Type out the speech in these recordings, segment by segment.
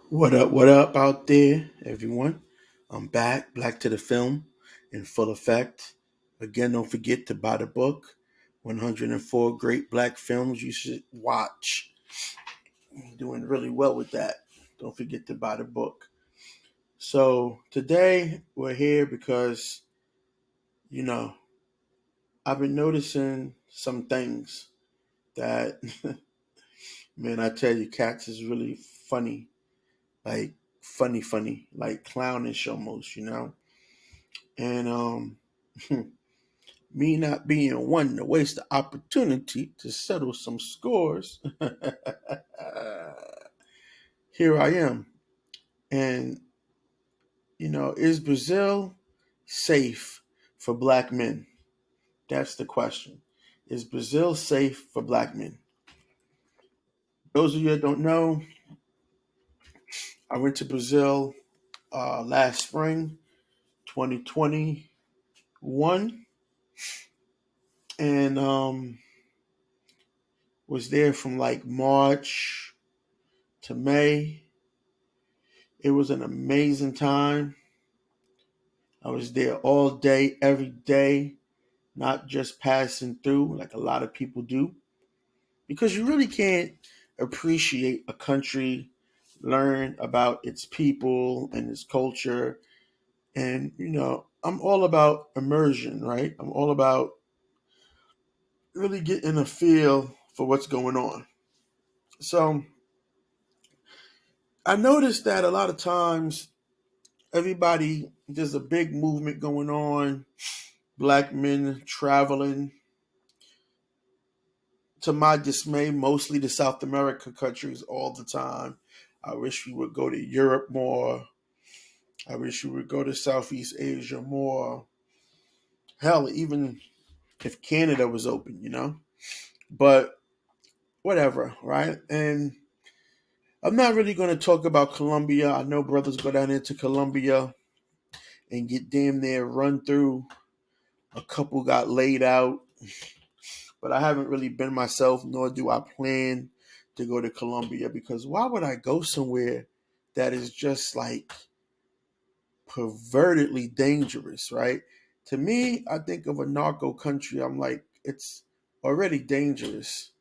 What up out there, everyone? I'm back, Black to the Film, in full effect. Again, don't forget to buy the book, 104 Great Black Films You Should Watch. I'm doing really well with that. Don't forget to buy the book. So, today we're here because, you know, I've been noticing some things that, man, I tell you, Cats is really funny. Like, funny, like clownish almost. And me not being one to waste the opportunity to settle some scores, here I am. And is Brazil safe for black men? That's the question. Is Brazil safe for black men? Those of you that don't know, I went to Brazil last spring, 2021, and was there from like March to May. It was an amazing time. I was there all day, every day, not just passing through like a lot of people do, because you really can't appreciate a country, learn about its people and its culture. And, I'm all about immersion, right? I'm all about really getting a feel for what's going on. So I noticed that a lot of times there's a big movement going on, black men traveling, to my dismay, mostly to South America countries all the time. I wish we would go to Europe more. I wish we would go to Southeast Asia more. Hell, even if Canada was open. But whatever, right? And I'm not really going to talk about Colombia. I know brothers go down into Colombia and get damn near run through. A couple got laid out, but I haven't really been myself, nor do I plan to go to Colombia, because why would I go somewhere that is just like pervertedly dangerous, right? To me, I think of a narco country, I'm like, it's already dangerous.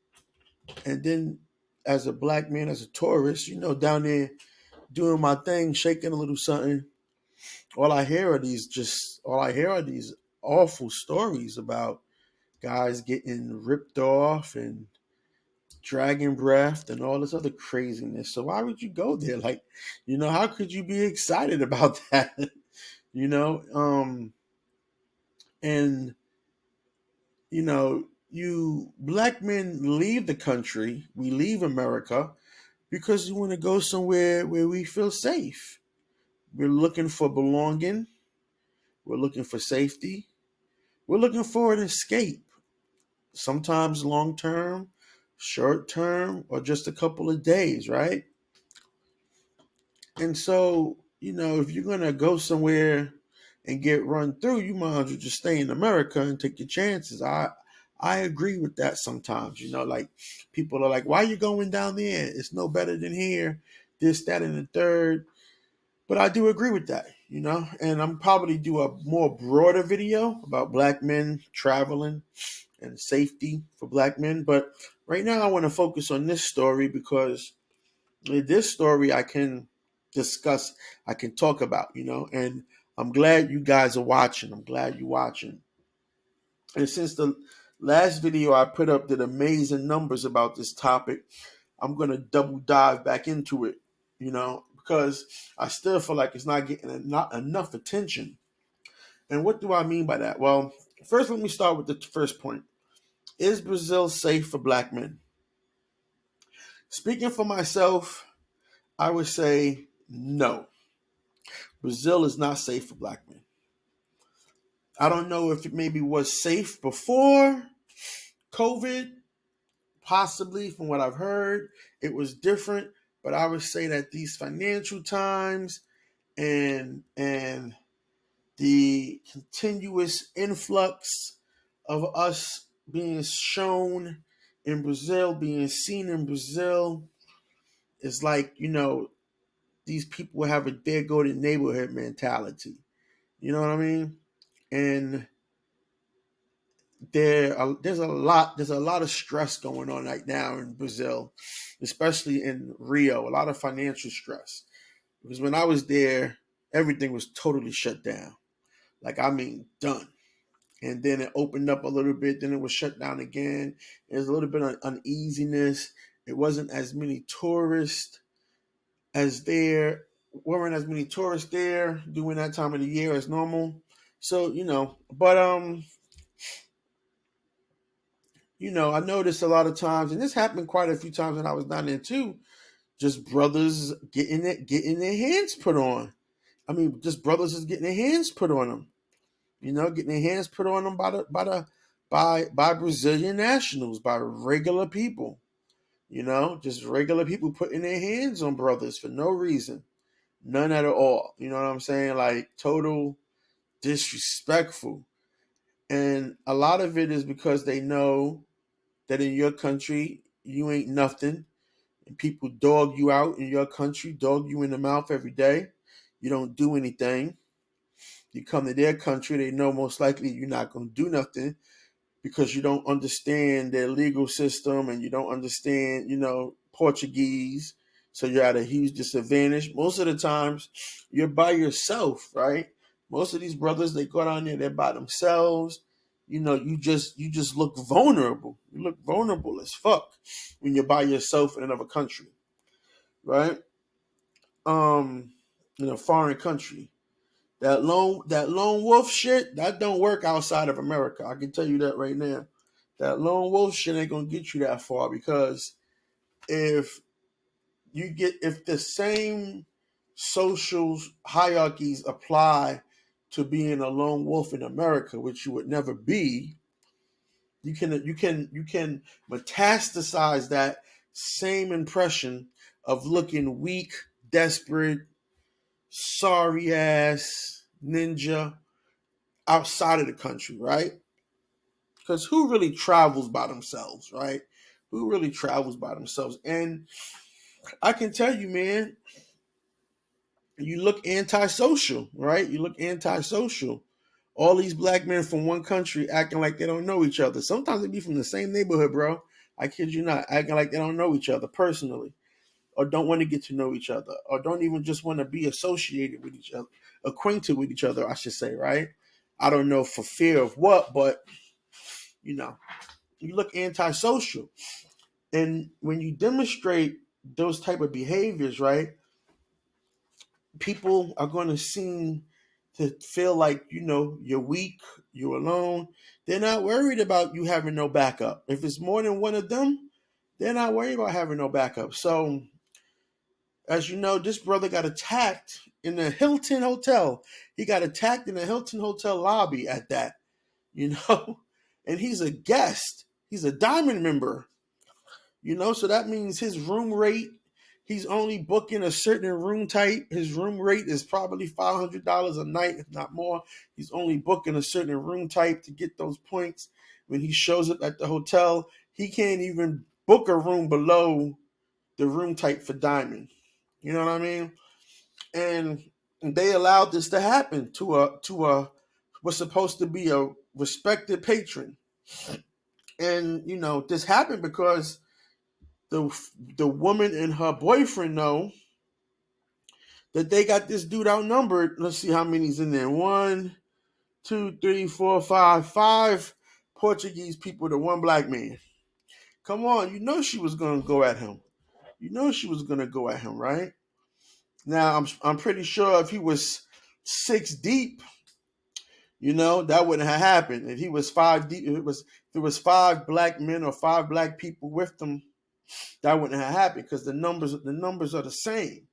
And then as a black man, as a tourist, down there doing my thing, shaking a little something, all I hear are these awful stories about guys getting ripped off and dragon breath and all this other craziness. So why would you go there? Like, how could you be excited about that? you know, um, and you black men leave the country, we leave America because we want to go somewhere where we feel safe. We're looking for belonging, we're looking for safety, we're looking for an escape. Sometimes long term, short term, or just a couple of days, right? And so, if you're gonna go somewhere and get run through, you might as well just stay in America and take your chances. I agree with that sometimes. Like people are like, "Why are you going down there? It's no better than here." This, that, and the third. But I do agree with that. And I'm probably do a more broader video about black men traveling and safety for black men. But right now, I want to focus on this story because this story I can discuss, I can talk about, and I'm glad you guys are watching. I'm glad you're watching. And since the last video I put up did amazing numbers about this topic, I'm going to double dive back into it, because I still feel like it's not getting not enough attention. And what do I mean by that? Well, first, let me start with the first point. Is Brazil safe for black men? Speaking for myself, I would say no. Brazil is not safe for black men. I don't know if it maybe was safe before COVID, possibly from what I've heard, it was different. But I would say that these financial times and the continuous influx of us being shown in Brazil, being seen in Brazil, is like, these people have a there go to neighborhood mentality. You know what I mean? And there's a lot of stress going on right now in Brazil, especially in Rio. A lot of financial stress because when I was there, everything was totally shut down. Like I mean, done. And then it opened up a little bit. Then it was shut down again. There's a little bit of uneasiness. It wasn't as many tourists as there weren't as many tourists there during that time of the year as normal. So I noticed a lot of times, and this happened quite a few times when I was down there too. Just brothers getting their hands put on. I mean, just brothers is getting their hands put on them. Getting their hands put on them by Brazilian nationals, by regular people. Just regular people putting their hands on brothers for no reason, none at all. You know what I'm saying? Like total disrespectful, and a lot of it is because they know that in your country you ain't nothing, and people dog you out in your country, dog you in the mouth every day. You don't do anything. You come to their country, they know most likely you're not going to do nothing because you don't understand their legal system and you don't understand, Portuguese. So you're at a huge disadvantage. Most of the times you're by yourself, right? Most of these brothers, they go down there, they're by themselves. You just look vulnerable. You look vulnerable as fuck when you're by yourself in another country, right? In a foreign country. That lone wolf shit, that don't work outside of America. I can tell you that right now. That lone wolf shit ain't gonna get you that far because if if the same social hierarchies apply to being a lone wolf in America, which you would never be, you can metastasize that same impression of looking weak, desperate, sorry ass ninja outside of the country, right? Because who really travels by themselves, right? Who really travels by themselves? And I can tell you, man, you look antisocial, right? You look antisocial. All these black men from one country acting like they don't know each other. Sometimes they be from the same neighborhood, bro. I kid you not, acting like they don't know each other personally, or don't want to get to know each other, or don't even just want to be associated with each other, acquainted with each other, I should say, right? I don't know for fear of what, but you know, you look antisocial. And when you demonstrate those type of behaviors, right, people are going to seem to feel like, you're weak, you're alone. They're not worried about you having no backup. If it's more than one of them, they're not worried about having no backup. So, as you know, this brother got attacked in the Hilton Hotel. He got attacked in the Hilton Hotel lobby at that, you know, and he's a guest. He's a diamond member. So that means his room rate, he's only booking a certain room type. His room rate is probably $500 a night, if not more. He's only booking a certain room type to get those points. When he shows up at the hotel, he can't even book a room below the room type for diamond. You know what I mean? And they allowed this to happen to a what's supposed to be a respected patron. And this happened because the the woman and her boyfriend know that they got this dude outnumbered. Let's see how many's in there. One, two, three, four, five Portuguese people to one black man. Come on, she was gonna go at him. She was gonna go at him, right? Now I'm pretty sure if he was 6 deep, that wouldn't have happened. If he was 5 deep, if it was five black men or five black people with them, that wouldn't have happened because the numbers are the same.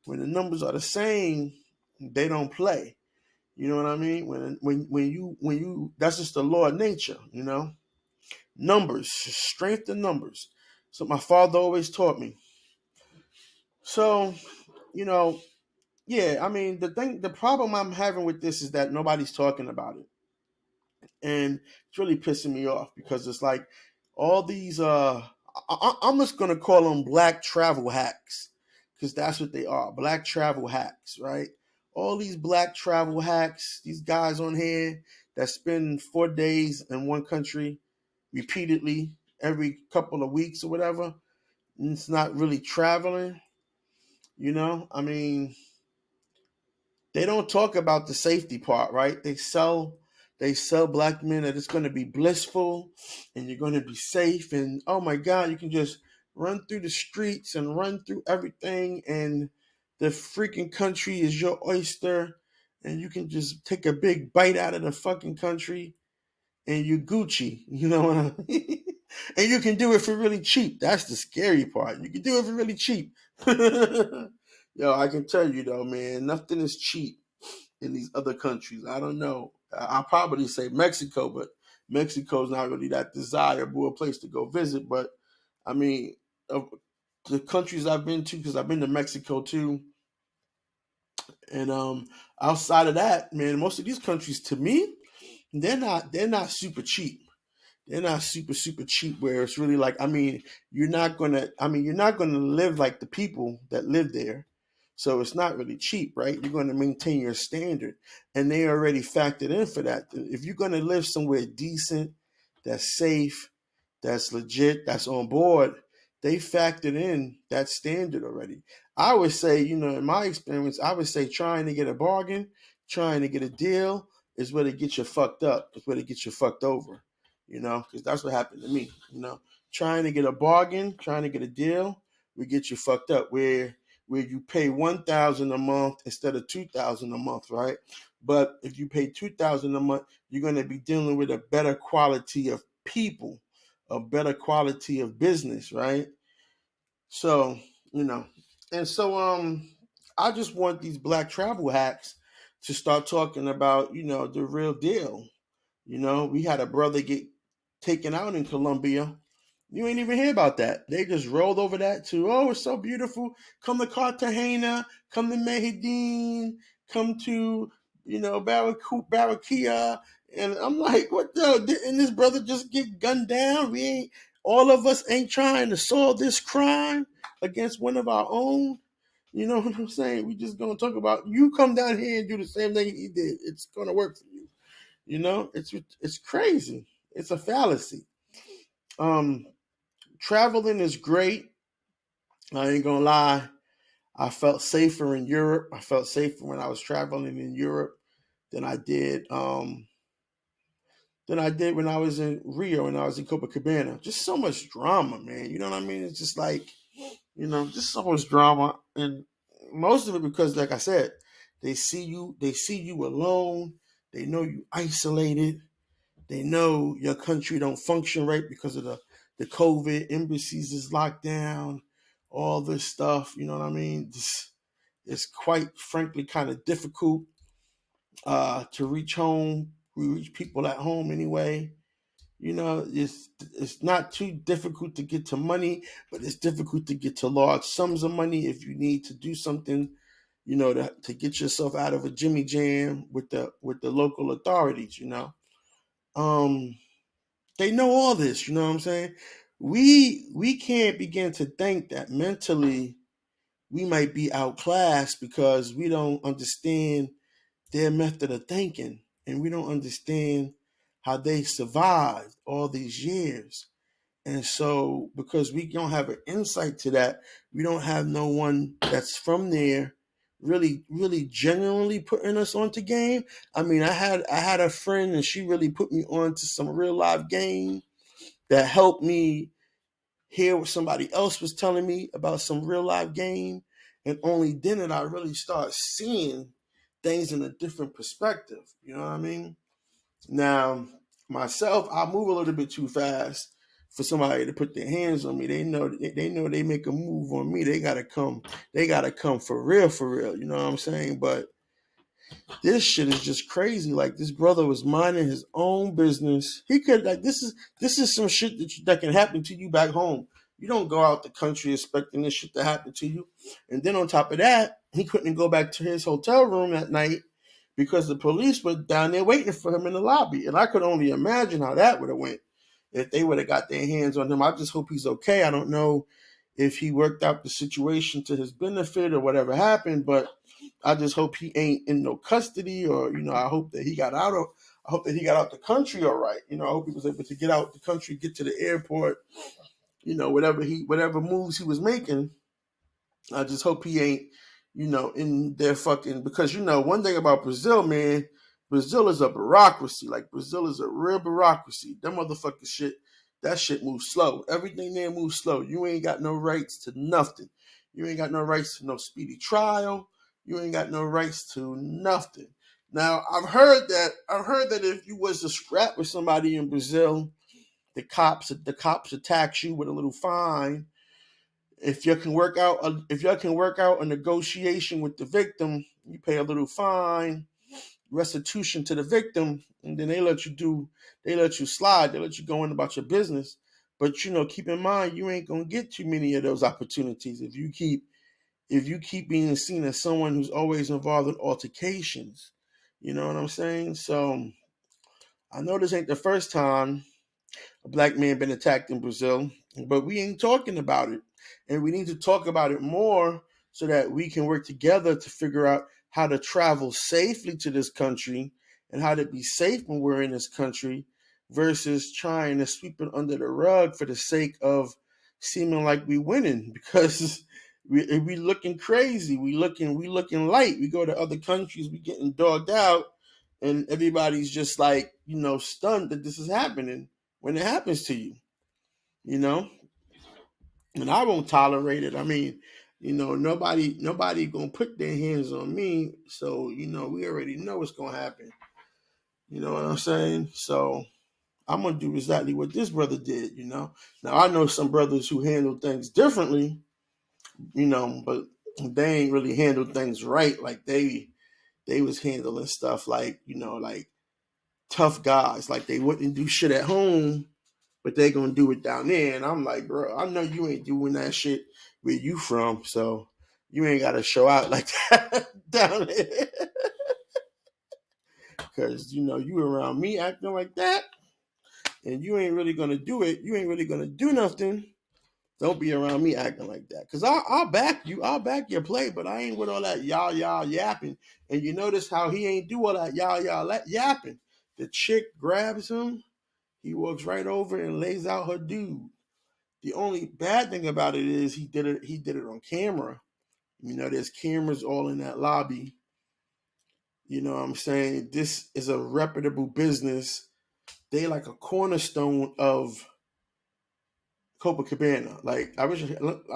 When the numbers are the same, they don't play. You know what I mean? When you that's just the law of nature, Numbers, strength in numbers. So my father always taught me. So, you know, yeah, I mean the problem I'm having with this is that nobody's talking about it. And it's really pissing me off because it's like all these I'm just gonna call them black travel hacks because that's what they are, black travel hacks, right? All these black travel hacks, these guys on here that spend 4 days in one country repeatedly every couple of weeks or whatever, and it's not really traveling, I mean, they don't talk about the safety part, right? They sell black men that it's going to be blissful and you're going to be safe, and oh my god, you can just run through the streets and run through everything, and the freaking country is your oyster, and you can just take a big bite out of the fucking country and you Gucci, you know what I mean? And you can do it for really cheap. That's the scary part. You can do it for really cheap. Yo, I can tell you though, man, nothing is cheap in these other countries. I don't know. I'll probably say Mexico, but Mexico's not really that desirable a place to go visit. But I mean, of the countries I've been to, because I've been to Mexico too, and outside of that, man, most of these countries to me, they're not super cheap. They're not super cheap where it's really like, you're not gonna live like the people that live there. So it's not really cheap, right? You're going to maintain your standard, and they already factored in for that. If you're going to live somewhere decent, that's safe, that's legit, that's on board, they factored in that standard already. I would say, in my experience, I would say trying to get a bargain, trying to get a deal is where they get you fucked up. It's where they get you fucked over, because that's what happened to me. Trying to get a bargain, trying to get a deal, we get you fucked up. Where you pay 1,000 a month instead of 2,000 a month, right? But if you pay 2,000 a month, you're going to be dealing with a better quality of people, a better quality of business, right? So, you know, and so I just want these black travel hacks to start talking about, the real deal. We had a brother get taken out in Colombia. You ain't even hear about that. They just rolled over that too. Oh, it's so beautiful. Come to Cartagena, come to Medellin, come to, Barranquilla. And I'm like, what the? Didn't this brother just get gunned down? All of us ain't trying to solve this crime against one of our own. You know what I'm saying? We just gonna talk about, you come down here and do the same thing he did. It's gonna work for you. It's crazy. It's a fallacy. Um, Traveling is great. I ain't gonna lie. I felt safer in Europe. I felt safer when I was traveling in Europe than I did when I was in Rio and I was in Copacabana. Just so much drama, man. You know what I mean? It's just like, just so much drama, and most of it because, like I said, they see you alone. They know you isolated. They know your country don't function right because of the COVID. Embassies is locked down. All this stuff. You know what I mean? It's quite frankly kind of difficult to reach home. We reach people at home anyway. It's not too difficult to get to money, but it's difficult to get to large sums of money if you need to do something, to get yourself out of a jimmy jam with the local authorities. Um, they know all this. You know what I'm saying? We can't begin to think that mentally we might be outclassed because we don't understand their method of thinking, and we don't understand how they survived all these years. And so, because we don't have an insight to that, we don't have no one that's from there really, really genuinely putting us onto game. I mean, I had a friend and she really put me on to some real life game that helped me hear what somebody else was telling me about some real life game. And only then did I really start seeing things in a different perspective. You know what I mean? Now, myself, I move a little bit too fast for somebody to put their hands on me. They know they make a move on me. They gotta come for real, for real. You know what I'm saying? But this shit is just crazy. Like, this brother was minding his own business. He could, like, this is some shit that can happen to you back home. You don't go out the country expecting this shit to happen to you. And then on top of that, he couldn't go back to his hotel room at night because the police were down there waiting for him in the lobby. And I could only imagine how that would have went if they would have got their hands on him. I just hope he's okay. I don't know if he worked out the situation to his benefit or whatever happened. But I just hope he ain't in no custody, or I hope that he got out of. I hope that he got out the country all right. I hope he was able to get out the country, get to the airport. Whatever moves he was making, I just hope he ain't, in their fucking, because one thing about Brazil, man, Brazil is a bureaucracy. Like Brazil is a real bureaucracy. That motherfucking shit, that shit moves slow. Everything there moves slow. You ain't got no rights to nothing. You ain't got no rights to no speedy trial. You ain't got no rights to nothing. Now I've heard that if you was to scrap with somebody in Brazil, the cops attack you with a little fine. If you can work out a negotiation with the victim, you pay a little fine, restitution to the victim, and then they let you slide, they let you go in about your business. But keep in mind, you ain't gonna get too many of those opportunities if you keep being seen as someone who's always involved in altercations. You know what I'm saying? So I know this ain't the first time a black man been attacked in Brazil, but we ain't talking about it. And we need to talk about it more so that we can work together to figure out how to travel safely to this country and how to be safe when we're in this country versus trying to sweep it under the rug for the sake of seeming like we winning because we looking crazy. We looking light. We go to other countries, we getting dogged out, and everybody's just like, stunned that this is happening when it happens to you, you know, and I won't tolerate it. I mean, nobody gonna put their hands on me, so we already know what's gonna happen. You know what I'm saying? So I'm gonna do exactly what this brother did. Now I know some brothers who handle things differently, but they ain't really handled things right. Like they was handling stuff like like tough guys, like they wouldn't do shit at home but they gonna do it down there. And I'm like, bro, I know you ain't doing that shit where you from, so you ain't gotta show out like that down there. Cause you around me acting like that, and you ain't really gonna do it. You ain't really gonna do nothing. Don't be around me acting like that. Cause I'll back you. I'll back your play, but I ain't with all that y'all yapping. And you notice how he ain't do all that y'all yapping. The chick grabs him. He walks right over and lays out her dude. The only bad thing about it is he did it. He did it on camera. There's cameras all in that lobby. You know what I'm saying? This is a reputable business. They like a cornerstone of Copacabana. Like I wish,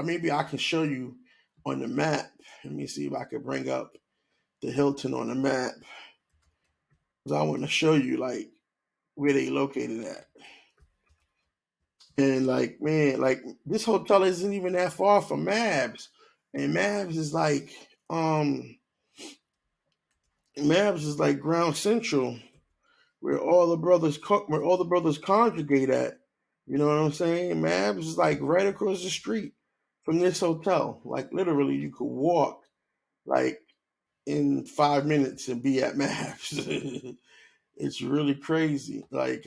maybe I can show you on the map. Let me see if I can bring up the Hilton on the map. Because I want to show you like where they located at. And like, man, like this hotel isn't even that far from Mabs. And um Mavs is like Ground Central, where all the brothers congregate at. You know what I'm saying? Mavs is like right across the street from this hotel. Like literally, you could walk like in 5 minutes and be at Mavs. It's really crazy. But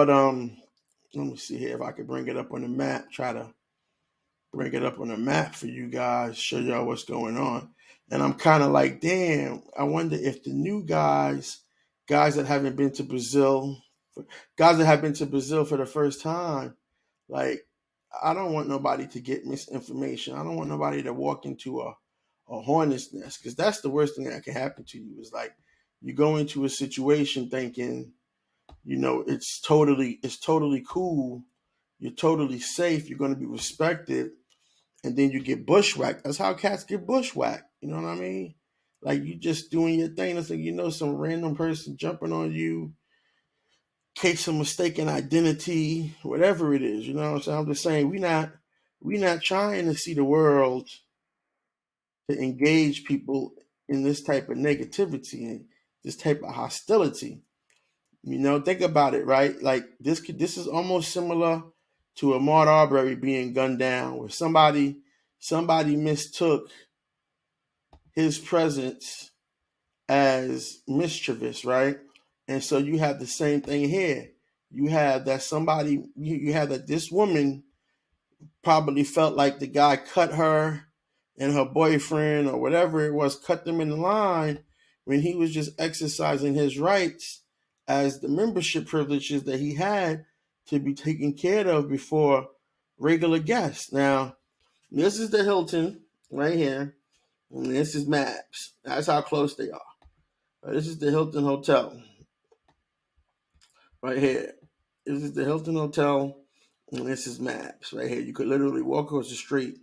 let me see here if I could bring it up on the map. Try to bring it up on the map for you guys, show y'all what's going on. And I'm kind of like, damn, I wonder if the new guys that haven't been to Brazil, guys that have been to Brazil for the first time, like, I don't want nobody to get misinformation. I don't want nobody to walk into a hornet's nest, because that's the worst thing that can happen to you. Is like you go into a situation thinking, it's totally cool, you're totally safe, you're going to be respected, and then you get bushwhacked. That's how cats get bushwhacked. You know what I mean? Like you just doing your thing. It's like some random person jumping on you, case of mistaken identity, whatever it is. You know what I'm saying? I'm just saying we not trying to see the world to engage people in this type of negativity and this type of hostility. Think about it, right? Like this is almost similar to Ahmaud Arbery being gunned down, where somebody mistook his presence as mischievous, right? And so you have the same thing here. You have that somebody, you have that this woman probably felt like the guy cut her and her boyfriend or whatever it was, cut them in the line when he was just exercising his rights as the membership privileges that he had to be taken care of before regular guests. Now, this is the Hilton right here, and this is maps. That's how close they are. This is the Hilton Hotel right here. This is the Hilton Hotel, and this is maps right here. You could literally walk across the street.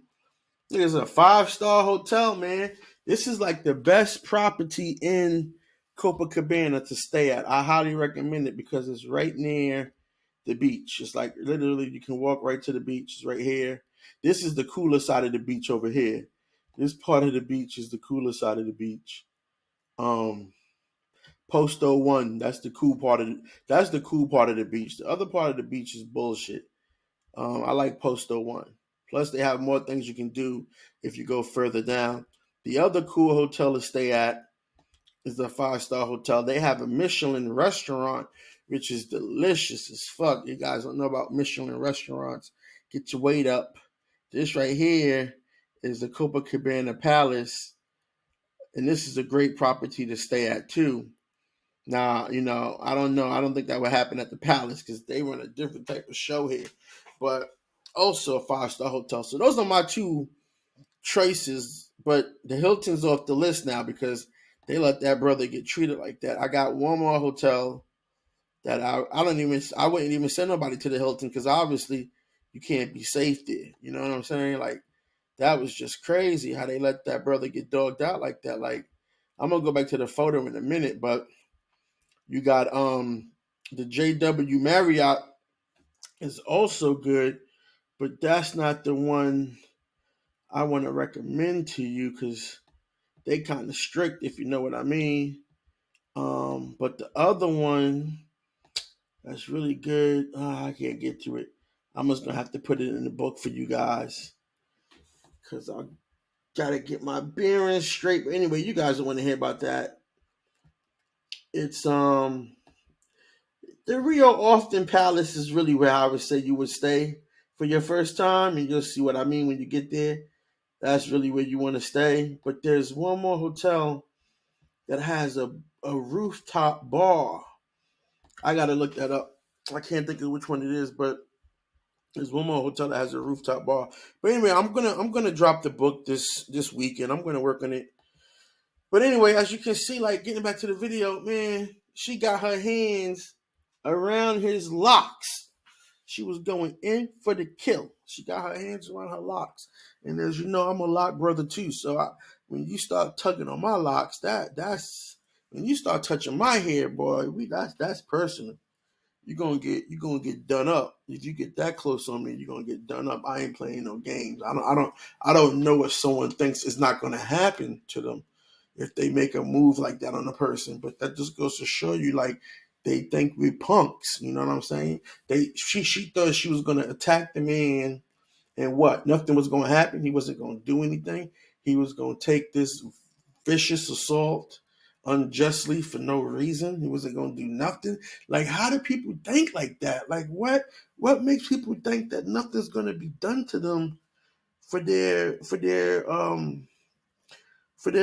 It's a 5-star hotel, man. This is like the best property in Copacabana to stay at. I highly recommend it because it's right near the beach. It's like literally you can walk right to the beach. It's right here. This is the cooler side of the beach over here. This part of the beach is the cooler side of the beach. Um, Post 01, that's the cool part of the beach. The other part of the beach is bullshit. I like Post 01. Plus, they have more things you can do if you go further down. The other cool hotel to stay at is the 5-star hotel. They have a Michelin restaurant, which is delicious as fuck. You guys don't know about Michelin restaurants. Get your weight up. This right here is the Copacabana Palace, and this is a great property to stay at too. Now, I don't know. I don't think that would happen at the Palace because they run a different type of show here. But also a 5-star hotel. So those are my two choices. But the Hilton's off the list now because they let that brother get treated like that. I got one more hotel that I wouldn't even send nobody to the Hilton because obviously you can't be safe there. You know what I'm saying? Like that was just crazy how they let that brother get dogged out like that. Like I'm gonna go back to the photo in a minute, but you got the JW Marriott is also good, but that's not the one I want to recommend to you because they kind of strict, if you know what I mean. But the other one that's really good, I can't get to it. I'm just gonna have to put it in the book for you guys because I gotta get my bearings straight. But anyway, you guys don't want to hear about that. It's the Rio Austin Palace is really where I would say you would stay for your first time, and you'll see what I mean when you get there. That's really where you want to stay. But there's one more hotel that has a rooftop bar. I gotta look that up. I can't think of which one it is, but there's one more hotel that has a rooftop bar. But anyway, I'm gonna drop the book this weekend. I'm gonna work on it. But anyway, as you can see, like getting back to the video, man, she got her hands around his locks. She was going in for the kill. She got her hands around her locks. And as you know, I'm a lock brother too. So when you start tugging on my locks, that's when you start touching my hair, boy. That's personal. You're gonna get done up. If you get that close on me, you're gonna get done up. I ain't playing no games. I don't know what someone thinks is not gonna happen to them if they make a move like that on a person. But that just goes to show you like they think we punks. You know what I'm saying? She thought she was gonna attack the man and what? Nothing was gonna happen. He wasn't gonna do anything. He was gonna take this vicious assault unjustly for no reason. He wasn't gonna do nothing. Like, how do people think like that? Like, what makes people think that nothing's gonna be done to them for their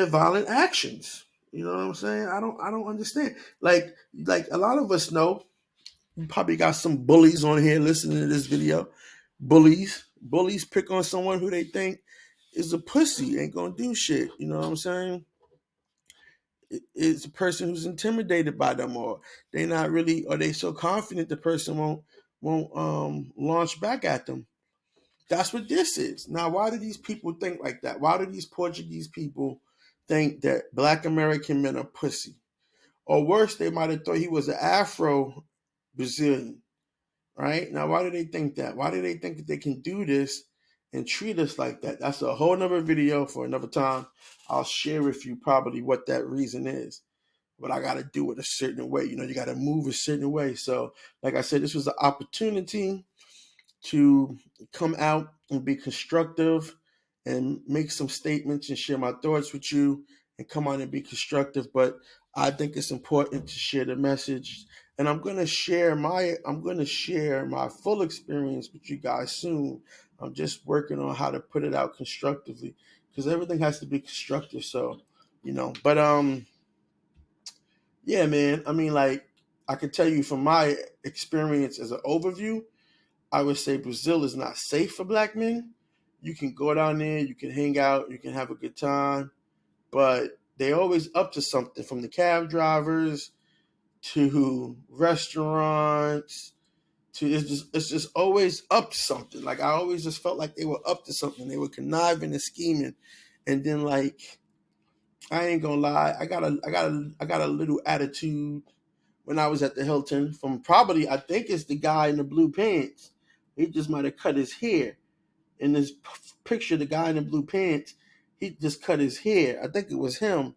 violent actions? You know what I'm saying? I don't understand. Like a lot of us know. You probably got some bullies on here listening to this video. Bullies pick on someone who they think is a pussy, ain't gonna do shit. You know what I'm saying? It's a person who's intimidated by them, or they not really, or they so confident the person won't launch back at them. That's what this is. Now, why do these people think like that? Why do these Portuguese people think that Black American men are pussy? Or worse, they might have thought he was an Afro Brazilian. Right? Now, why do they think that? Why do they think that they can do this and treat us like that? That's a whole nother video for another time. I'll share with you probably what that reason is. But I got to do it a certain way. You got to move a certain way. So, like I said, this was an opportunity to come out and be constructive and make some statements and share my thoughts with you and come on and be constructive. But I think it's important to share the message and I'm gonna share my full experience with you guys soon. I'm just working on how to put it out constructively because everything has to be constructive. So, but yeah, man. I mean, like I could tell you from my experience as an overview, I would say Brazil is not safe for black men. You can go down there, you can hang out, you can have a good time, but they always up to something from the cab drivers to restaurants to it's just always up to something. Like I always just felt like they were up to something. They were conniving and scheming, and then like I ain't gonna lie, I got a little attitude when I was at the Hilton from probably I think it's the guy in the blue pants. He just might have cut his hair in this picture. The guy in the blue pants, he just cut his hair. I think it was him.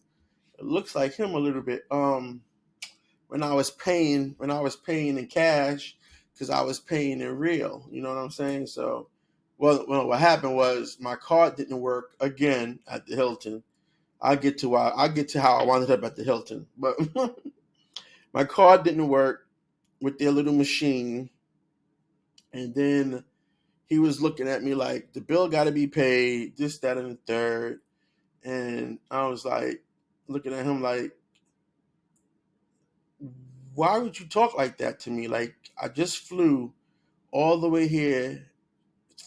It looks like him a little bit. When I was paying in cash because I was paying in real. You know what I'm saying? So, well, what happened was my card didn't work again at the Hilton. I get to how I wound up at the Hilton, but my card didn't work with their little machine, and then he was looking at me like the bill got to be paid, this, that, and the third, and I was like looking at him like, why would you talk like that to me? Like I just flew all the way here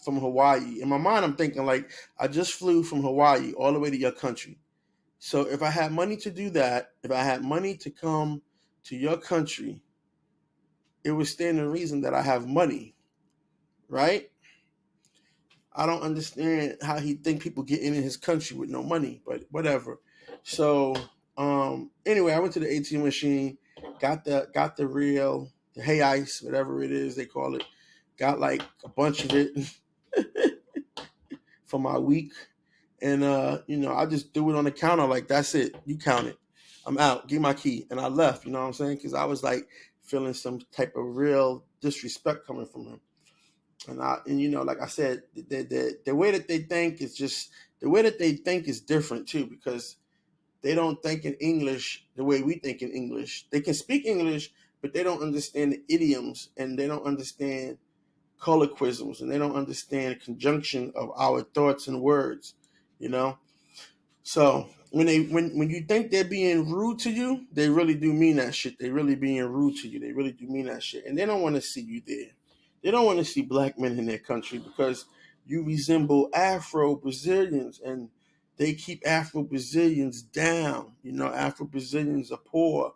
from Hawaii. In my mind, I'm thinking like I just flew from Hawaii all the way to your country. So if I had money to do that, if I had money to come to your country, it would stand to reason that I have money, right? I don't understand how he think people get in his country with no money, but whatever. So anyway, I went to the ATM machine, got the real, the Hey Ice, whatever it is they call it. Got like a bunch of it for my week. And I just threw it on the counter like that's it. You count it. I'm out. Give my key. And I left, you know what I'm saying? Because I was like feeling some type of real disrespect coming from him. And like I said, the way that they think is just the way that they think is different too, because they don't think in English the way we think in English. They can speak English, but they don't understand the idioms and they don't understand colloquisms and they don't understand conjunction of our thoughts and words, you know. So when you think they're being rude to you, they really do mean that shit. They really being rude to you. They really do mean that shit, and they don't want to see you there. They don't want to see black men in their country because you resemble Afro Brazilians, and they keep Afro Brazilians down. Afro Brazilians are poor,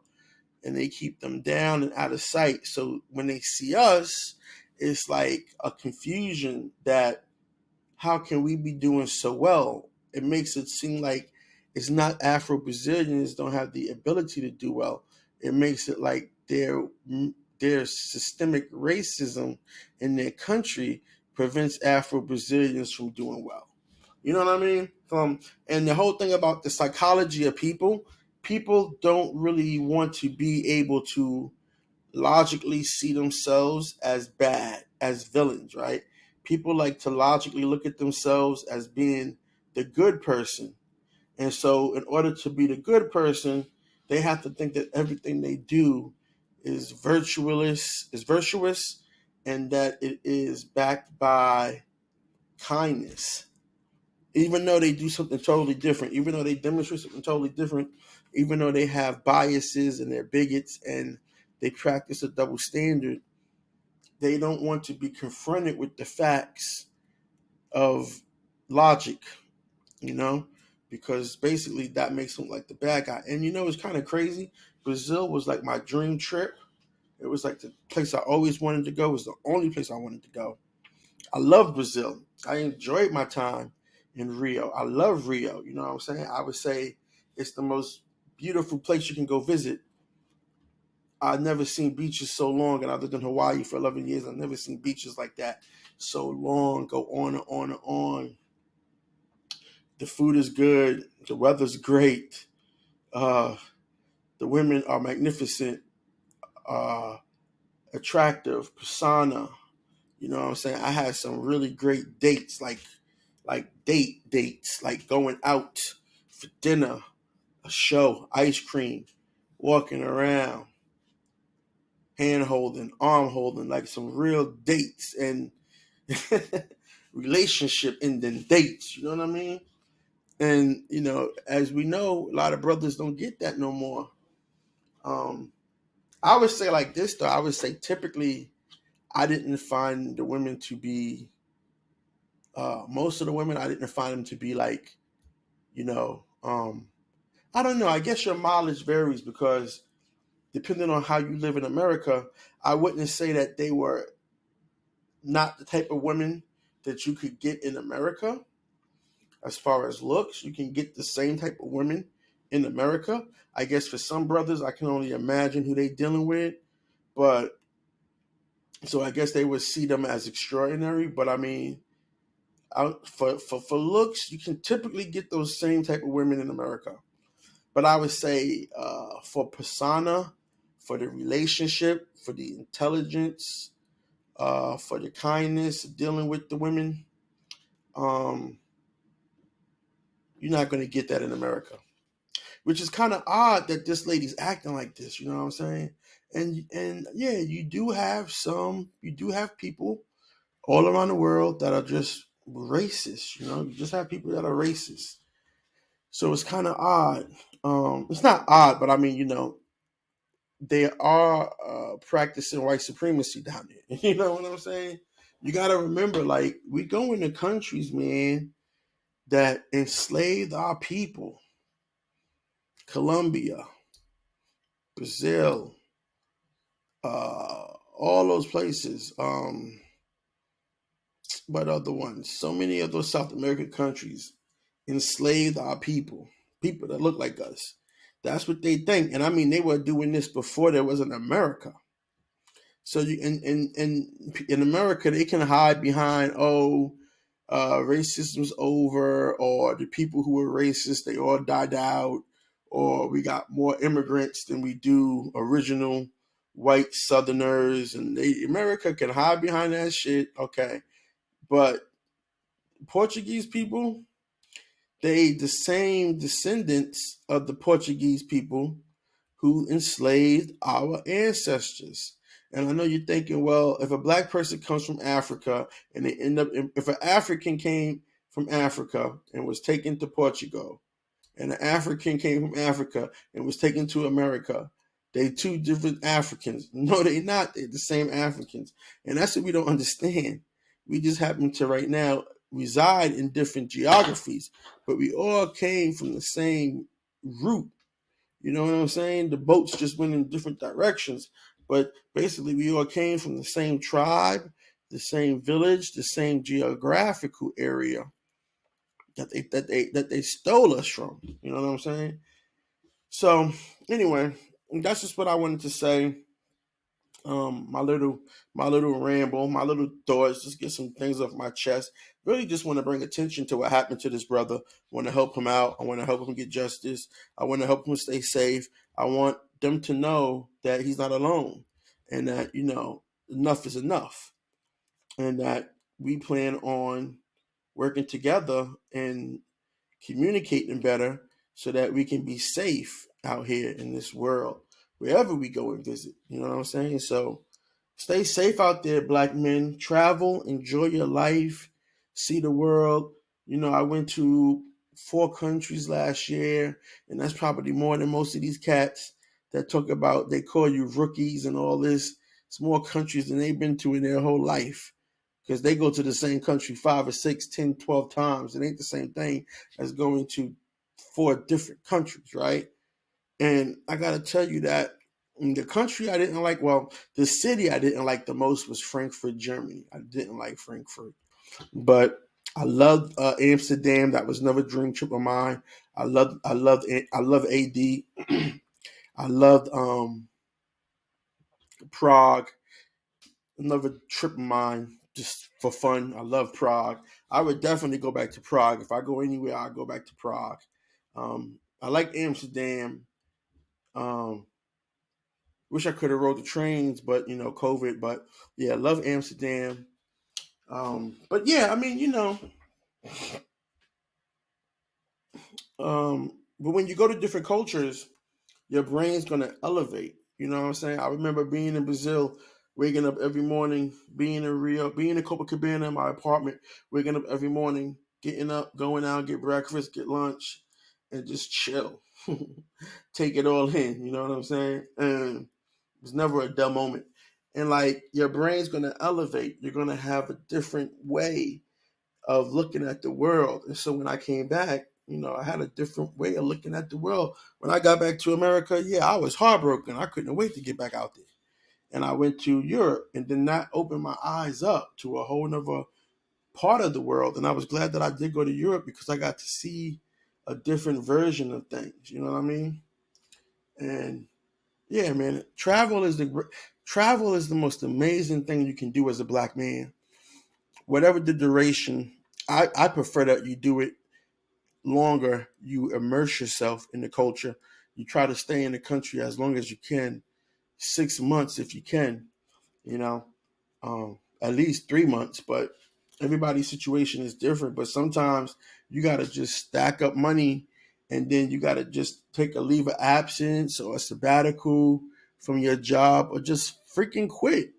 and they keep them down and out of sight. So when they see us, it's like a confusion that how can we be doing so well? It makes it seem like it's not Afro Brazilians don't have the ability to do well. It makes it like their systemic racism in their country prevents Afro Brazilians from doing well. You know what I mean? And the whole thing about the psychology of people don't really want to be able to logically see themselves as bad, as villains, right? People like to logically look at themselves as being the good person. And so, in order to be the good person, they have to think that everything they do is virtuous, and that it is backed by kindness. Even though they do something totally different, even though they demonstrate something totally different, even though they have biases and they're bigots and they practice a double standard, they don't want to be confronted with the facts of logic, you know, because basically that makes them like the bad guy. And it's kind of crazy. Brazil was like my dream trip. It was like the place I always wanted to go. It was the only place I wanted to go. I love Brazil. I enjoyed my time in Rio. I love Rio. You know what I'm saying? I would say it's the most beautiful place you can go visit. I've never seen beaches so long, and I've lived in Hawaii for 11 years. I've never seen beaches like that so long, go on and on and on. The food is good. The weather's great. Uh, the women are magnificent, uh, attractive, persona. You know what I'm saying? I had some really great dates, like dates, like going out for dinner, a show, ice cream, walking around. hand holding, arm holding, like some real dates and relationship ending dates. You know what I mean? And as we know, a lot of brothers don't get that no more. Um, I would say like this though. I would say typically, I didn't find the women to be most of the women. I didn't find them to be like you know. I don't know. I guess your mileage varies because depending on how you live in America, I wouldn't say that they were not the type of women that you could get in America. As far as looks, you can get the same type of women in America. I guess for some brothers, I can only imagine who they dealing with. But so I guess they would see them as extraordinary. But I mean, for looks, you can typically get those same type of women in America. But I would say for persona, for the relationship, for the intelligence, for the kindness, dealing with the women, um, you're not going to get that in America. Which is kind of odd that this lady's acting like this. You know what I'm saying? And yeah, you do have people all around the world that are just racist. You just have people that are racist. So it's kind of odd. It's not odd, but I mean, they are practicing white supremacy down there. You know what I'm saying? You got to remember, like, we go into countries, man, that enslaved our people. Colombia, Brazil, all those places. But other ones, so many of those South American countries enslaved our people that look like us. That's what they think, and I mean they were doing this before there was an America. So you in America they can hide behind racism's over, or the people who were racist they all died out, or we got more immigrants than we do original white Southerners, and America can hide behind that shit. Okay, but Portuguese people, they the same descendants of the Portuguese people who enslaved our ancestors. And I know you're thinking, well, if a black person comes from Africa and they end up, if an African came from Africa and was taken to Portugal, and an African came from Africa and was taken to America, they two different Africans. No, they not. They're the same Africans. And that's what we don't understand. We just happen to right now reside in different geographies, but we all came from the same root. You know what I'm saying? The boats just went in different directions, but basically we all came from the same tribe, the same village, the same geographical area that they stole us from. You know what I'm saying? So anyway, that's just what I wanted to say. My little ramble, my little thoughts, just get some things off my chest. Really just want to bring attention to what happened to this brother. Want to help him out. I want to help him get justice. I want to help him stay safe. I want them to know that he's not alone, and that enough is enough, and that we plan on working together and communicating better so that we can be safe out here in this world wherever we go and visit. You know what I'm saying? So stay safe out there, black men. Travel, enjoy your life, see the world. I went to 4 countries last year, and that's probably more than most of these cats that talk about they call you rookies and all this. It's more countries than they've been to in their whole life because they go to the same country 5 or 6, 10, 12 times. It ain't the same thing as going to 4 different countries, right? And I got to tell you that the country I didn't like, well, the city I didn't like the most was Frankfurt, Germany. I didn't like Frankfurt, but I loved Amsterdam. That was another dream trip of mine. I love AD. I loved Prague. Another trip of mine just for fun. I love Prague. I would definitely go back to Prague. If I go anywhere, I'll go back to Prague. I like Amsterdam. Um, Wish I could have rode the trains, but COVID. But yeah, I love Amsterdam. But yeah, I mean, but when you go to different cultures, your brain's gonna elevate. You know what I'm saying? I remember being in Brazil, waking up every morning, being in Rio, being in Copacabana in my apartment, waking up every morning, getting up, going out, get breakfast, get lunch, and just chill. Take it all in, you know what I'm saying? And it was never a dull moment. And like your brain's gonna elevate. You're gonna have a different way of looking at the world. And so when I came back, I had a different way of looking at the world. When I got back to America, yeah, I was heartbroken. I couldn't wait to get back out there. And I went to Europe, and then that opened my eyes up to a whole nother part of the world. And I was glad that I did go to Europe because I got to see a different version of things. You know what I mean? And yeah, man, travel is the most amazing thing you can do as a black man. Whatever the duration, I prefer that you do it longer. You immerse yourself in the culture. You try to stay in the country as long as you can, 6 months if you can, you know, at least 3 months. But everybody's situation is different. But sometimes you got to just stack up money, and then you got to just take a leave of absence or a sabbatical from your job, or just freaking quit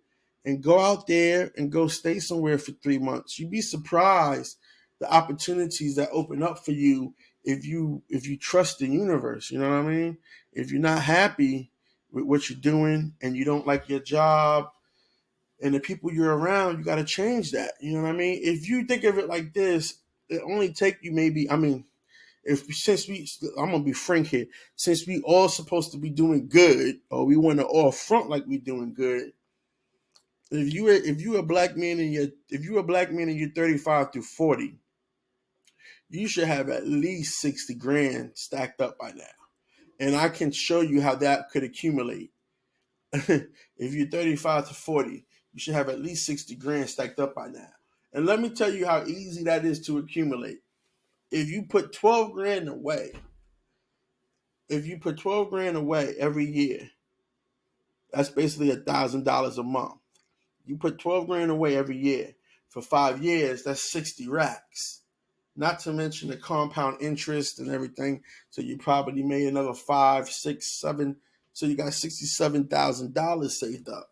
and go out there and go stay somewhere for 3 months. You'd be surprised the opportunities that open up for you if you trust the universe. You know what I mean? If you're not happy with what you're doing and you don't like your job and the people you're around, you got to change that. You know what I mean? If you think of it like this, it only take you maybe. I mean, if since we, I'm gonna be frank here. Since we all supposed to be doing good, or we want to all front like we doing good. If you a black man and you're 35 through 40, you should have at least 60 grand stacked up by now. And I can show you how that could accumulate. If you're 35 to 40, you should have at least 60 grand stacked up by now. And let me tell you how easy that is to accumulate. If you put 12 grand away, if you put 12 grand away every year, that's basically $1,000 a month. You put 12 grand away every year for 5 years, that's 60 racks. Not to mention the compound interest and everything. So you probably made another five, six, seven. So you got $67,000 saved up.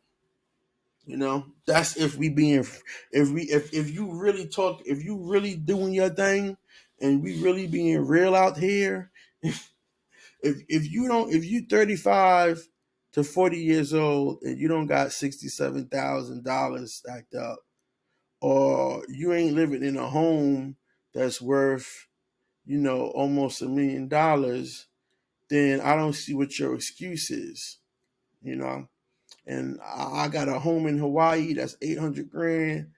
That's if you really talk, if you really doing your thing, and we really being real out here. If you 35 to 40 years old and you don't got $67,000 stacked up, or you ain't living in a home that's worth almost $1 million, then I don't see what your excuse is. You know, and I got a home in Hawaii that's 800 grand.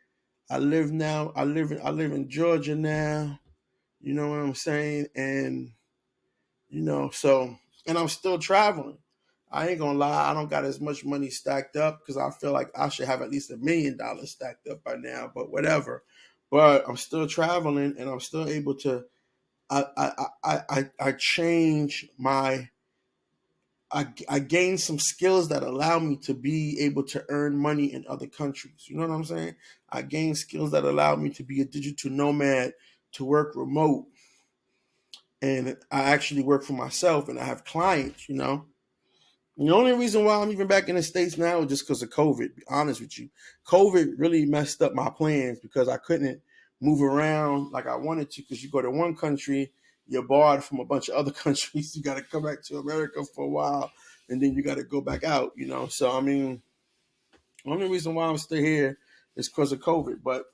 I live now. I live in Georgia now. You know what I'm saying? And so, and I'm still traveling. I ain't gonna lie, I don't got as much money stacked up because I feel like I should have at least $1 million stacked up by now. But whatever. But I'm still traveling, and I'm still able to. I change my. I gain some skills that allow me to be able to earn money in other countries. You know what I'm saying? I gain skills that allow me to be a digital nomad, to work remote, and I actually work for myself, and I have clients. The only reason why I'm even back in the States now is just because of COVID, to be honest with you. COVID really messed up my plans because I couldn't move around like I wanted to, because you go to one country, you're barred from a bunch of other countries. You got to come back to America for a while, and then you got to go back out. So, I mean, the only reason why I'm still here is because of COVID. But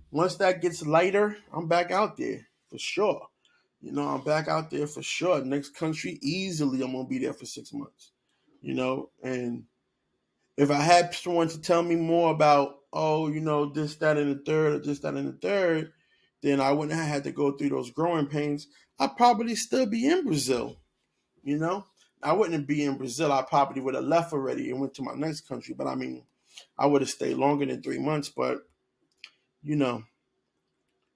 once that gets lighter, I'm back out there for sure. I'm back out there for sure. Next country, easily, I'm going to be there for 6 months. And if I had someone to tell me more about, oh, this, that, and the third, or this, that, and the third, then I wouldn't have had to go through those growing pains. I'd probably still be in Brazil. you know. I wouldn't be in Brazil. I probably would have left already and went to my next country. But I mean, I would have stayed longer than 3 months. But you know,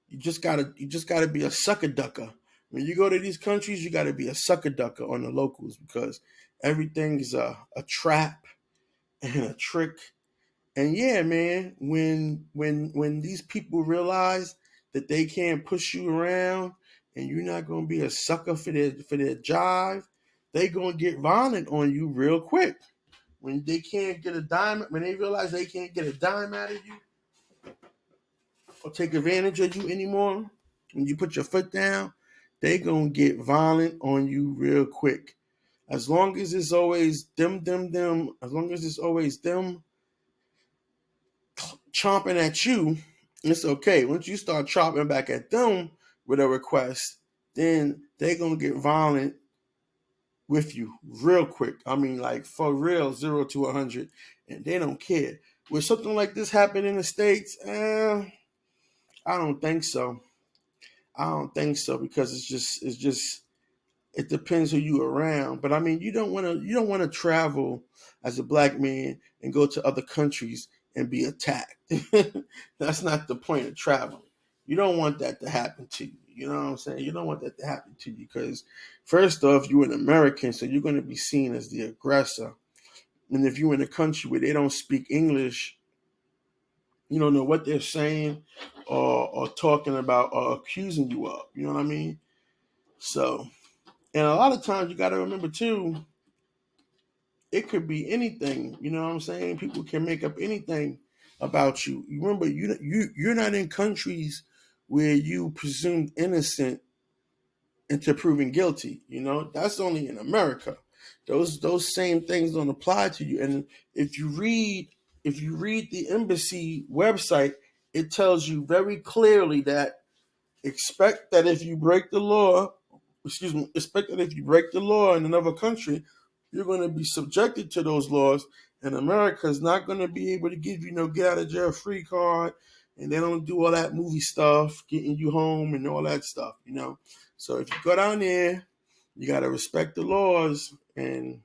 you just gotta be a sucker ducker. When you go to these countries, you gotta be a sucker ducker on the locals, because everything is a trap and a trick. And yeah, man, when these people realize that they can't push you around and you're not gonna be a sucker for their jive, they gonna get violent on you real quick. when they can't get a dime, when they realize they can't get a dime out of you or take advantage of you anymore, when you put your foot down, they gonna get violent on you real quick. As long as it's always them, as long as it's always them chomping at you, it's okay. Once you start chopping back at them with a request, then they gonna get violent with you real quick. I mean, like for real, 0 to 100, and they don't care. With something like this happen in the States, I don't think so. I don't think so because it depends who you around. But I mean, you don't want to travel as a black man and go to other countries and be attacked. That's not the point of traveling. You don't want that to happen to you. You know what I'm saying? You don't want that to happen to you because first off, you're an American, so you're going to be seen as the aggressor. And if you're in a country where they don't speak English, you don't know what they're saying or talking about or accusing you of. You know what I mean? So, and a lot of times you got to remember too, it could be anything. You know what I'm saying? People can make up anything about you. You remember, you're not in countries where you presumed innocent into proven guilty. You know, that's only in America. Those same things don't apply to you. And if you read if you read the embassy website, it tells you very clearly that expect that if you break the law, expect that if you break the law in another country, you're going to be subjected to those laws. And America is not going to be able to give you no get out of jail free card. And they don't do all that movie stuff, getting you home and all that stuff, you know. So if you go down there, you got to respect the laws. And,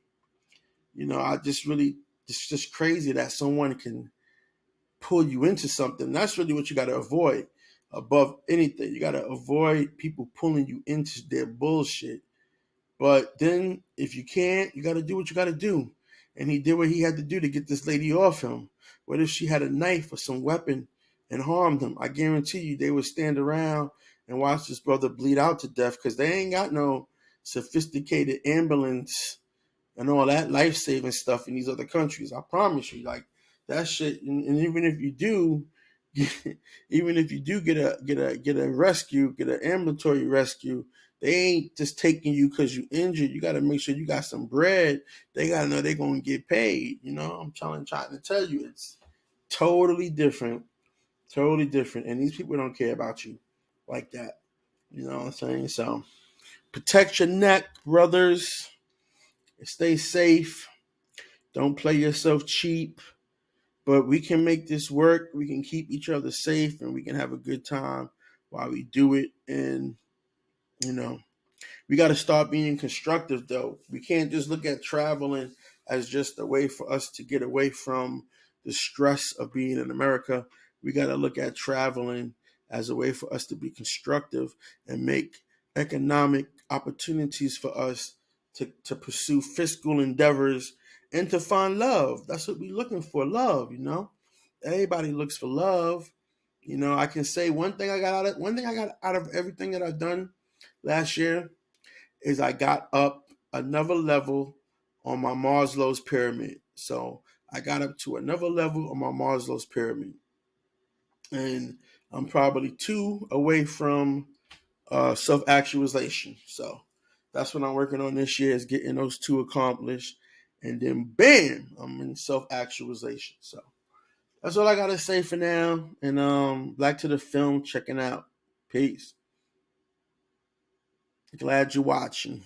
you know, it's just crazy that someone can pull you into something. That's really what you got to avoid above anything. You got to avoid people pulling you into their bullshit. But then if you can't, you got to do what you got to do. And he did what he had to do to get this lady off him. What if she had a knife or some weapon and harmed him? I guarantee you they would stand around and watch this brother bleed out to death because they ain't got no sophisticated ambulance and all that life saving stuff in these other countries. I promise you, like that shit. And even if you do, even if you do get a rescue, get an ambulatory rescue, they ain't just taking you because you injured. You got to make sure you got some bread. They got to know they're gonna get paid. You know, I'm trying to tell you, it's totally different, totally different. And these people don't care about you like that. You know what I'm saying? So protect your neck, brothers. Stay safe. Don't play yourself cheap. But we can make this work. We can keep each other safe and we can have a good time while we do it. And, you know, we got to start being constructive, though. We can't just look at traveling as just a way for us to get away from the stress of being in America. We got to look at traveling as a way for us to be constructive and make economic opportunities for us to pursue fiscal endeavors and to find love. That's what we're looking for, love, you know. Everybody looks for love. You know, I can say one thing I got out of everything that I've done last year is I got up another level on my Maslow's pyramid. So I got up to another level on my Maslow's pyramid. And I'm probably two away from self actualization. So that's what I'm working on this year is getting those two accomplished. And then bam, I'm in self actualization. So that's all I gotta say for now. And back to the film, checking out. Peace. Glad you're watching.